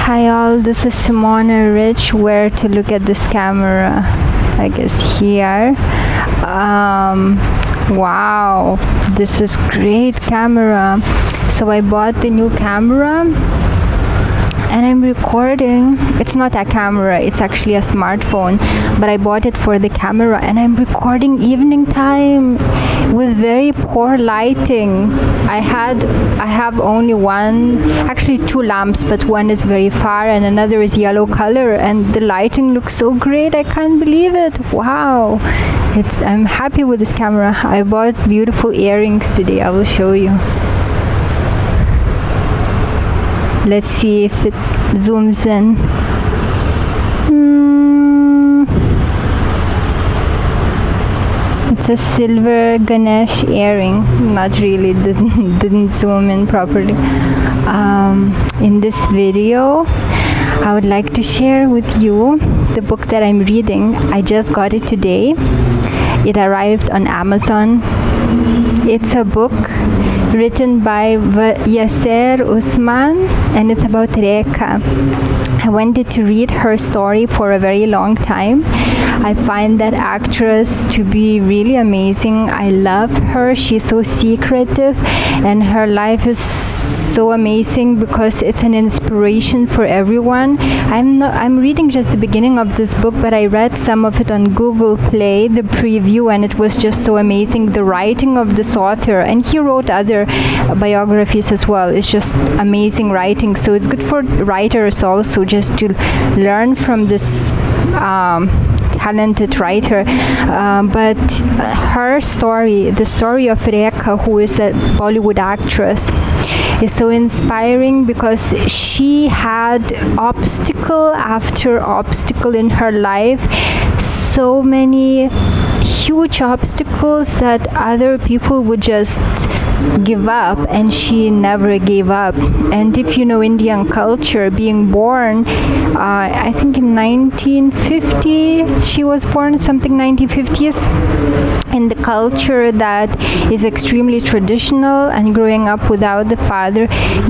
Hi all, this is Simona Rich. Where to look at this camera? I guess here. Wow, this is great camera. So I bought the new camera and I'm recording. It's not a camera, it's actually a smartphone, but I bought it for the camera and I'm recording evening time with very poor lighting. I have only actually two lamps, but one is very far and another is yellow color, and the lighting looks so great. I can't believe it. Wow. I'm happy with this camera. I bought beautiful earrings today. I will show you. Let's see if it zooms in. It's a silver Ganesh earring. Not really, didn't zoom in properly. In this video, I would like to share with you the book that I'm reading. I just got it today. It arrived on Amazon. It's a book written by Yasser Usman, and it's about Rekha. I wanted to read her story for a very long time. I find that actress to be really amazing. I love her. She's so secretive and her life is so amazing because it's an inspiration for everyone. I'm reading just the beginning of this book, but I read some of it on Google Play, the preview, and it was just so amazing. The writing of this author, and he wrote other biographies as well. It's just amazing writing. So it's good for writers also, just to learn from this talented writer. But her story, the story of Rekha, who is a Bollywood actress, is so inspiring because she had obstacle after obstacle in her life, so many huge obstacles that other people would just give up, and she never gave up. And if you know Indian culture, being born I think in 1950 she was born, something 1950s, in the culture that is extremely traditional, and growing up without the father,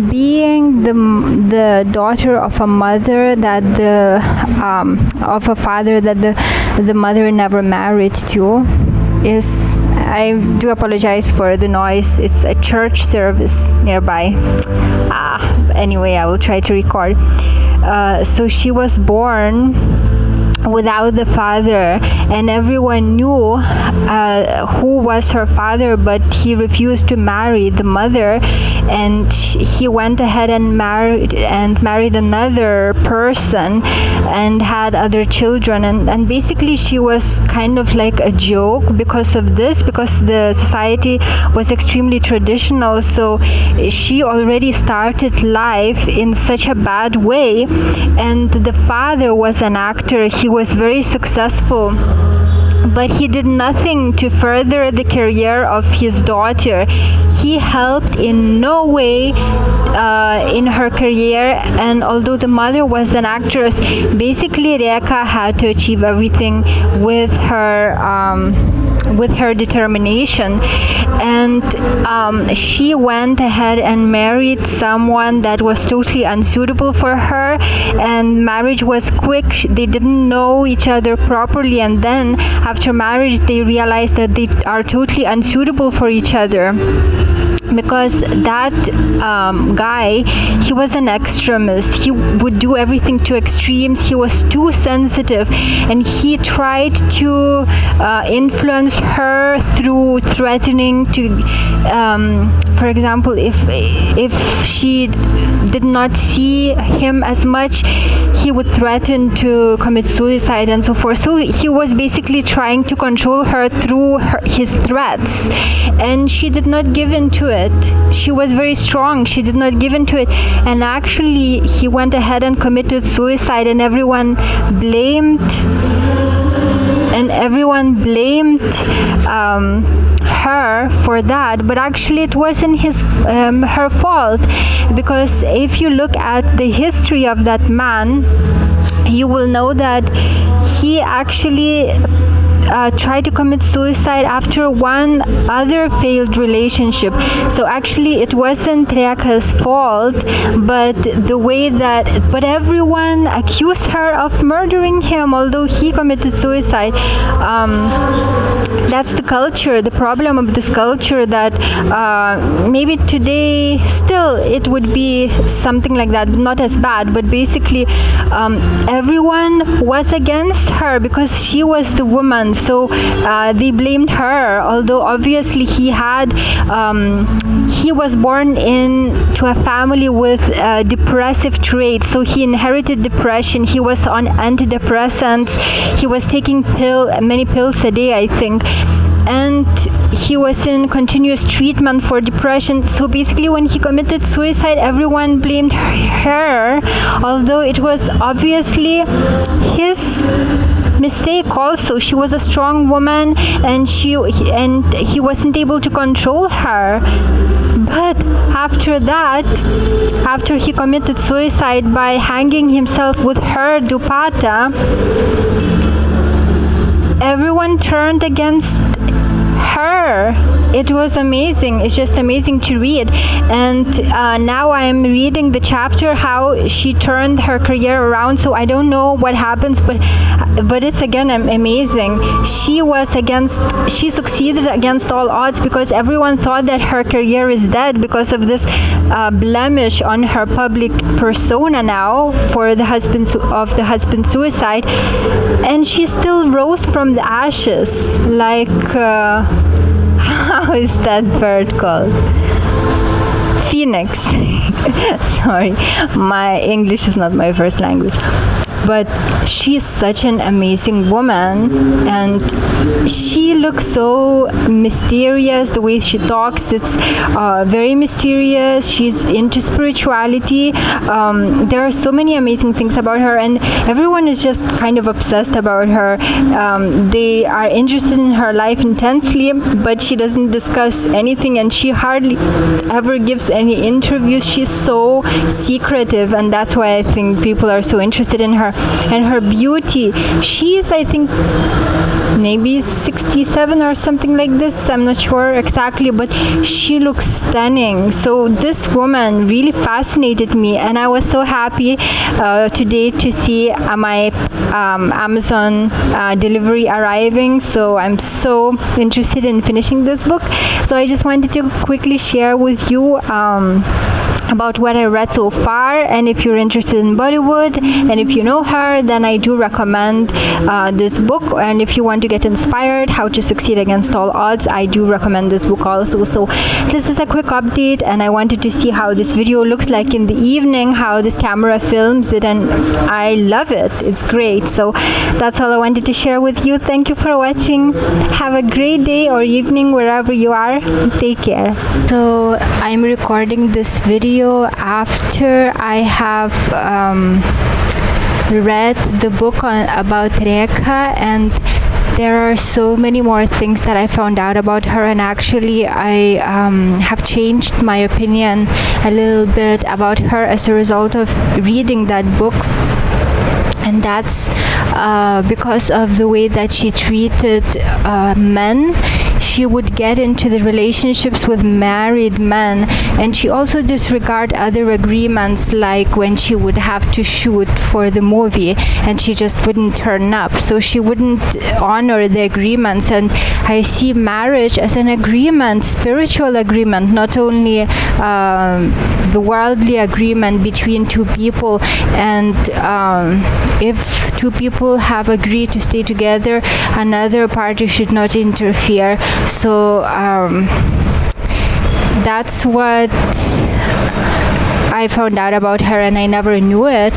being the daughter of a mother that of a father that the mother never married to, is, I do apologize for the noise. It's a church service nearby. Anyway, I will try to record. So she was born without the father, and everyone knew who was her father, but he refused to marry the mother, and he went ahead and married another person and had other children, and basically she was kind of like a joke because of this, because the society was extremely traditional. So she already started life in such a bad way, and the father was an actor. He was very successful, but he did nothing to further the career of his daughter. He helped in no way in her career, and although the mother was an actress, basically Rekha had to achieve everything with her determination. And she went ahead and married someone that was totally unsuitable for her, and marriage was quick. They didn't know each other properly, and then after marriage they realized that they are totally unsuitable for each other, because that guy, he was an extremist. He would do everything to extremes. He was too sensitive, and he tried to influence her through threatening to, for example, if she did not see him as much, he would threaten to commit suicide and so forth. So he was basically trying to control her through his threats, and she did not give in to it. She was very strong. She did not give in to it, and actually he went ahead and committed suicide, and everyone blamed her for that, but actually it wasn't her fault, because if you look at the history of that man, you will know that he actually tried to commit suicide after one other failed relationship. So actually it wasn't Rekha's fault, but the way that, but everyone accused her of murdering him, although he committed suicide. That's the culture, the problem of this culture, that maybe today still it would be something like that, not as bad, but basically everyone was against her because she was the woman, so they blamed her, although obviously he was born into a family with depressive traits, so he inherited depression. He was on antidepressants, he was taking many pills a day, I think, and he was in continuous treatment for depression. So basically when he committed suicide, everyone blamed her, although it was obviously his mistake also. She was a strong woman, and he wasn't able to control her. But after that, after he committed suicide by hanging himself with her dupatta, everyone turned against her. It was amazing. It's just amazing to read. And now I am reading the chapter how she turned her career around. So I don't know what happens, but it's again amazing. She succeeded against all odds, because everyone thought that her career is dead because of this blemish on her public persona now for the husband's suicide, and she still rose from the ashes. Like how is that bird called? Phoenix. Sorry, my English is not my first language. But she's such an amazing woman, and she looks so mysterious. The way she talks, it's very mysterious. She's into spirituality. There are so many amazing things about her, and everyone is just kind of obsessed about her. They are interested in her life intensely, but she doesn't discuss anything, and she hardly ever gives any interviews. She's so secretive, and that's why I think people are so interested in her. And her beauty, she's, I think, maybe 67 or something like this, I'm not sure exactly, but she looks stunning. So this woman really fascinated me, and I was so happy today to see my Amazon delivery arriving. So I'm so interested in finishing this book. So I just wanted to quickly share with you about what I read so far. And if you're interested in Bollywood and if you know her, then I do recommend this book. And if you want to get inspired how to succeed against all odds, I do recommend this book also. So this is a quick update, and I wanted to see how this video looks like in the evening, how this camera films it, and I love it. It's great. So that's all I wanted to share with you. Thank you for watching. Have a great day or evening wherever you are. Take care. So I'm recording this video after I have read the book about Rekha, and there are so many more things that I found out about her, and actually I have changed my opinion a little bit about her as a result of reading that book. And that's because of the way that she treated men. She would get into the relationships with married men, and she also disregarded other agreements, like when she would have to shoot for the movie and she just wouldn't turn up. So she wouldn't honor the agreements, and I see marriage as an agreement, spiritual agreement, not only the worldly agreement between two people. And if two people have agreed to stay together, another party should not interfere. So that's what I found out about her, and I never knew it.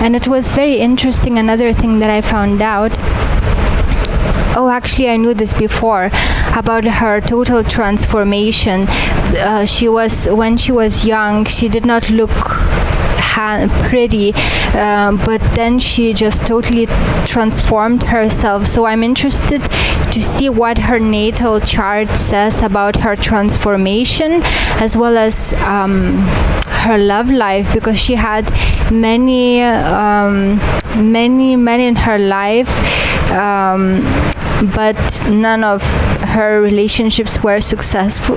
And it was very interesting. Another thing that I found out, actually I knew this before, about her total transformation. When she was young, she did not look pretty, but then she just totally transformed herself. So I'm interested to see what her natal chart says about her transformation, as well as her love life, because she had many men in her life, but none of her relationships were successful.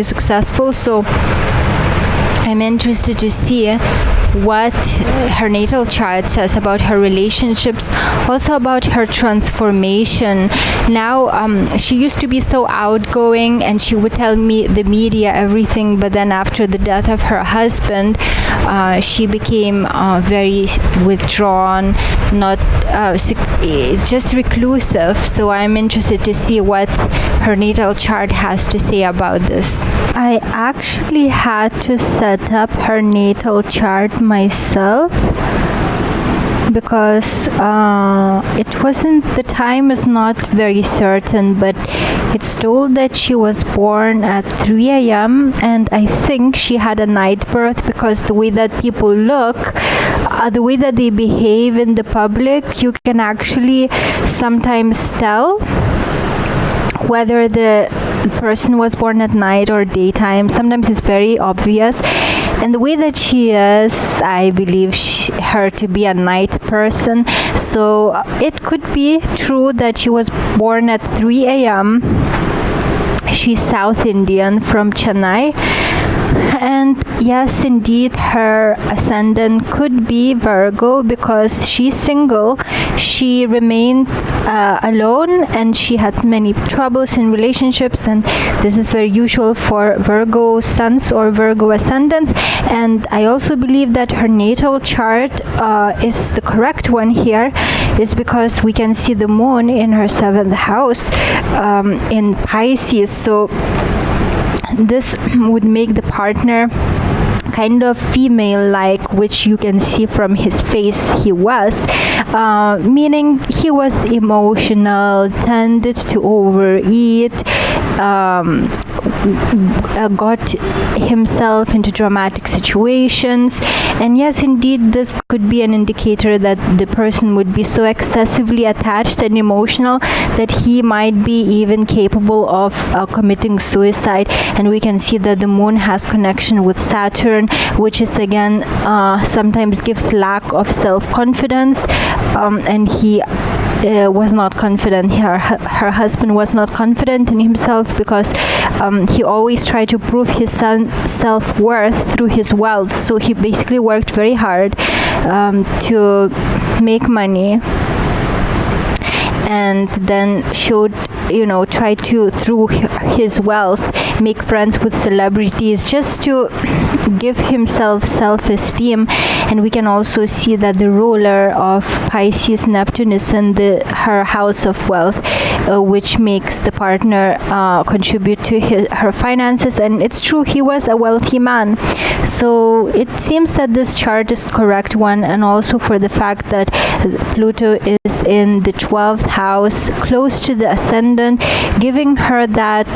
successful. So I'm interested to see what her natal chart says about her relationships, also about her transformation. Now, she used to be so outgoing and she would tell me the media everything, but then after the death of her husband, she became very withdrawn, not it's just reclusive. So I'm interested to see what her natal chart has to say about this. I actually had to set up her natal chart myself because the time is not very certain, but it's told that she was born at 3 a.m. and I think she had a night birth, because the way that people look, the way that they behave in the public, you can actually sometimes tell whether the person was born at night or daytime. Sometimes it's very obvious. And the way that she is, I believe her to be a night person. So it could be true that she was born at 3 a.m. She's South Indian from Chennai. And yes, indeed, her ascendant could be Virgo because she's single. She remained alone and she had many troubles in relationships, and this is very usual for Virgo suns or Virgo ascendants. And I also believe that her natal chart is the correct one here, is because we can see the moon in her 7th house in Pisces. So this would make the partner kind of female-like, which you can see from his face he was, meaning he was emotional, tended to overeat, got himself into dramatic situations. And yes, indeed, this could be an indicator that the person would be so excessively attached and emotional that he might be even capable of committing suicide. And we can see that the moon has connection with Saturn, which is again sometimes gives lack of self-confidence, and he was not confident. Her husband was not confident in himself because he always tried to prove his self-worth through his wealth. So he basically worked very hard to make money, and then tried to, through his wealth, make friends with celebrities just to give himself self-esteem. And we can also see that the ruler of Pisces, Neptune, is in her house of wealth, which makes the partner contribute to her finances. And it's true, he was a wealthy man. So it seems that this chart is the correct one, and also for the fact that Pluto is in the 12th house, close to the ascendant, giving her that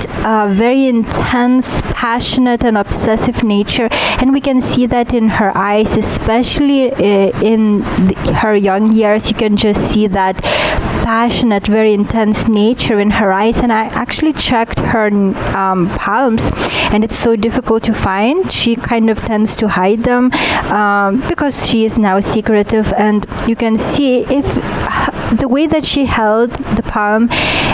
very intense, passionate and obsessive nature. And we can see that in her eyes, especially in her young years. You can just see that passionate, very intense nature in her eyes. And I actually checked her palms, and it's so difficult to find. She kind of tends to hide them because she is now secretive. And you can see if the way that she held the palm,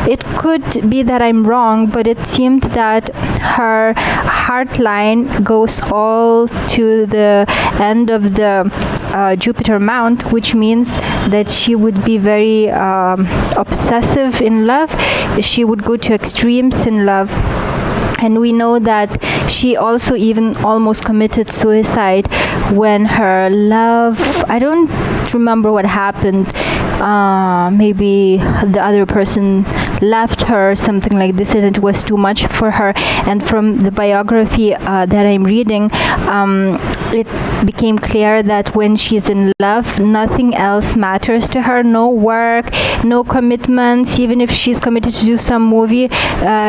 it could be that I'm wrong, but it seemed that her heart line goes all to the end of the Jupiter mount, which means that she would be very obsessive in love. She would go to extremes in love. And we know that she also even almost committed suicide when her love, I don't remember what happened, maybe the other person left her, something like this, and it was too much for her. And from the biography that I'm reading, it became clear that when she's in love, nothing else matters to her. No work, no commitments. Even if she's committed to do some movie,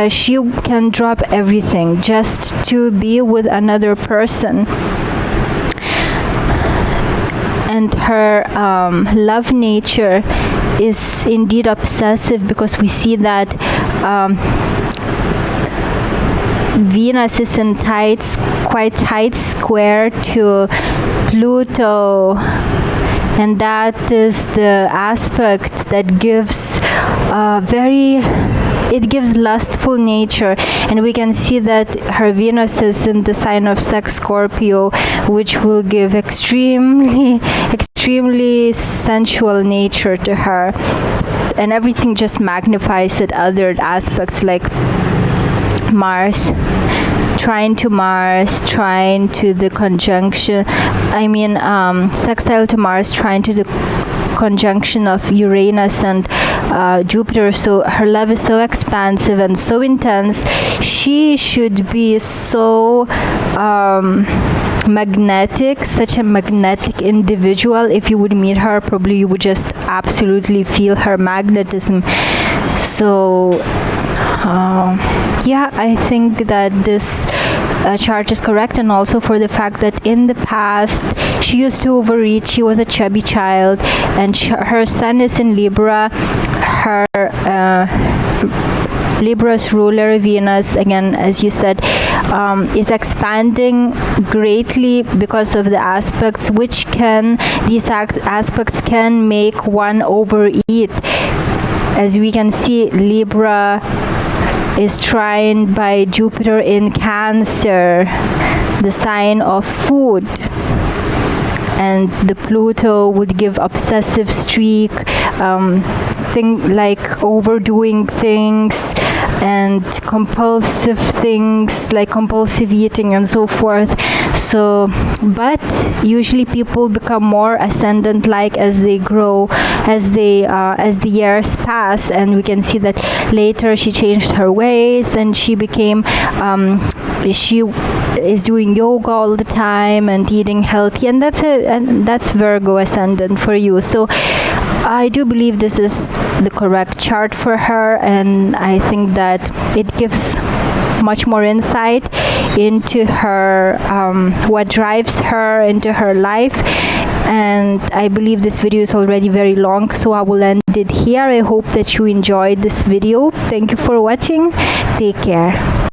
she can drop everything just to be with another person. And her love nature is indeed obsessive, because we see that Venus is in quite tight square to Pluto and that is the aspect that gives it gives lustful nature. And we can see that her Venus is in the sign of sex Scorpio, which will give extremely sensual nature to her, and everything just magnifies it. Other aspects like Mars trine to the conjunction, sextile to Mars, trine to the conjunction of Uranus and Jupiter. So her love is so expansive and so intense. She should be so magnetic, such a magnetic individual. If you would meet her, probably you would just absolutely feel her magnetism. So yeah, I think that this chart is correct, and also for the fact that in the past she used to overeat. She was a chubby child, and her sun is in Libra. Her Libra's ruler Venus, again, as you said, is expanding greatly because of the aspects, these aspects can make one overeat. As we can see, Libra is trined by Jupiter in Cancer, the sign of food, and the Pluto would give obsessive streak, like overdoing things and compulsive things like compulsive eating and so forth. So, but usually people become more ascendant like as they grow, as the years pass, and we can see that later she changed her ways and she became she is doing yoga all the time and eating healthy, and that's Virgo ascendant for you. So I do believe this is the correct chart for her, and I think that it gives much more insight into her, what drives her into her life. And I believe this video is already very long, so I will end it here. I hope that you enjoyed this video. Thank you for watching. Take care.